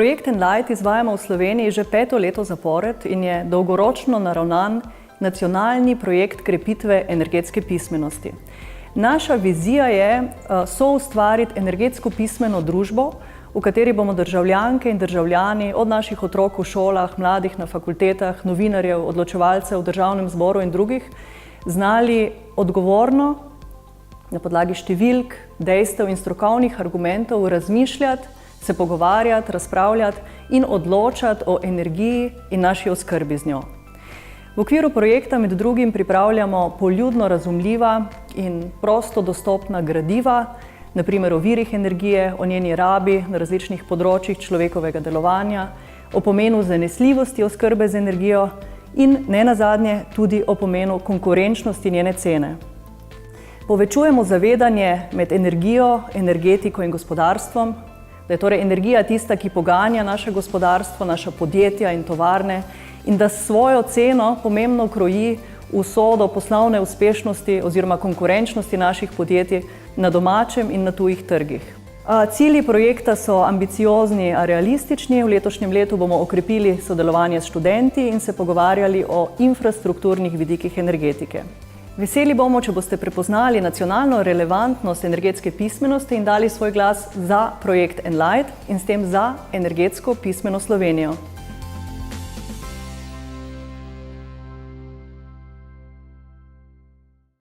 Projekt Enlight izvajamo v Sloveniji že 5. leto zapored in je dolgoročno naravnan nacionalni projekt krepitve energetske pismenosti. Naša vizija je soustvariti energetsko pismeno družbo, v kateri bomo državljanke in državljani od naših otrok v šolah, mladih na fakultetah, novinarjev, odločevalcev v državnem zboru in drugih znali odgovorno, na podlagi številk, dejstev in strokovnih argumentov razmišljati, se pogovarjati, razpravljati in odločati o energiji in naši oskrbi z njo. V okviru projekta med drugim pripravljamo poljudno razumljiva in prosto dostopna gradiva, na primer o virih energije, o njeni rabi na različnih področjih človekovega delovanja, o pomenu zanesljivosti oskrbe z energijo in nenazadnje tudi o pomenu konkurenčnosti njene cene. Povečujemo zavedanje med energijo, energetiko in gospodarstvom, da je torej energija tista, ki poganja naše gospodarstvo, naša podjetja in tovarne in da s svojo ceno pomembno kroji usodo poslovne uspešnosti oziroma konkurenčnosti naših podjetij na domačem in na tujih trgih. Cilji projekta so ambiciozni, a realistični. V letošnjem letu bomo okrepili sodelovanje s študenti in se pogovarjali o infrastrukturnih vidikih energetike. Veseli bomo, če boste prepoznali nacionalno relevantnost energetske pismenosti in dali svoj glas za projekt Enlight in s tem za energetsko pismeno Slovenijo.